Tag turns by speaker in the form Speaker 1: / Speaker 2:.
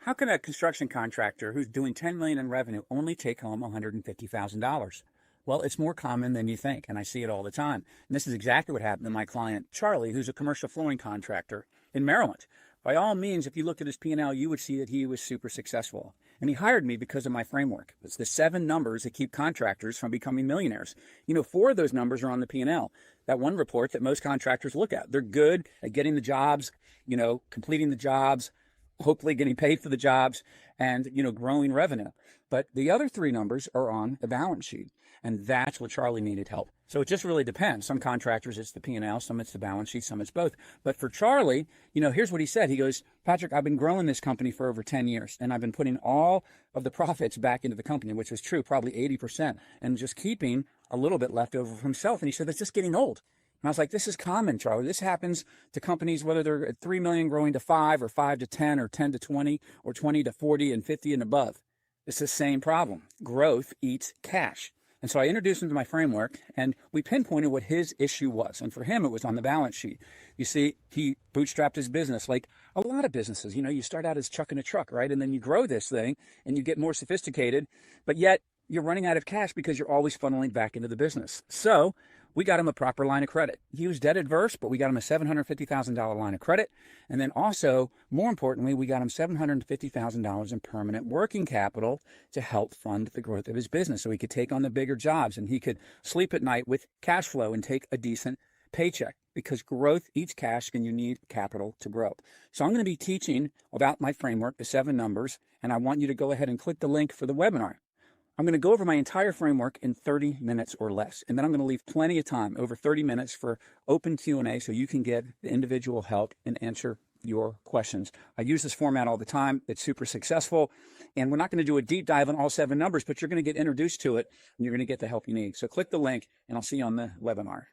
Speaker 1: How can a construction contractor who's doing 10 million in revenue only take home $150,000? Well, it's more common than you think, and I see it all the time. And this is exactly what happened to my client, Charlie, who's a commercial flooring contractor in Maryland. By all means, if you looked at his P&L, you would see that he was super successful. And he hired me because of my framework. It's the 7 numbers that keep contractors from becoming millionaires. 4 of those numbers are on the P&L. That one report that most contractors look at. They're good at getting the jobs, completing the jobs, hopefully getting paid for the jobs, and growing revenue. But the other 3 numbers are on the balance sheet, and that's what Charlie needed help. So it just really depends. Some contractors it's the P&L, some it's the balance sheet, some it's both. But for Charlie, here's what he said. He goes, Patrick, I've been growing this company for over 10 years, and I've been putting all of the profits back into the company, which is true, probably 80%, and just keeping a little bit left over for himself. And he said, that's just getting old. And I was like, this is common, Charlie. This happens to companies, whether they're at 3 million growing to 5 or 5 to 10 or 10 to 20 or 20 to 40 and 50 and above. It's the same problem. Growth eats cash. And so I introduced him to my framework, and we pinpointed what his issue was. And for him, it was on the balance sheet. You see, he bootstrapped his business like a lot of businesses. You start out as chucking a truck, right? And then you grow this thing and you get more sophisticated, but yet you're running out of cash because you're always funneling back into the business. So we got him a proper line of credit. He was debt adverse, but we got him a $750,000 line of credit. And then also, more importantly, we got him $750,000 in permanent working capital to help fund the growth of his business so he could take on the bigger jobs and he could sleep at night with cash flow and take a decent paycheck, because growth eats cash and you need capital to grow. So I'm going to be teaching about my framework, the 7 numbers, and I want you to go ahead and click the link for the webinar. I'm going to go over my entire framework in 30 minutes or less, and then I'm going to leave plenty of time, over 30 minutes, for open Q&A so you can get the individual help and answer your questions. I use this format all the time. It's super successful, and we're not going to do a deep dive on all 7 numbers, but you're going to get introduced to it, and you're going to get the help you need. So click the link, and I'll see you on the webinar.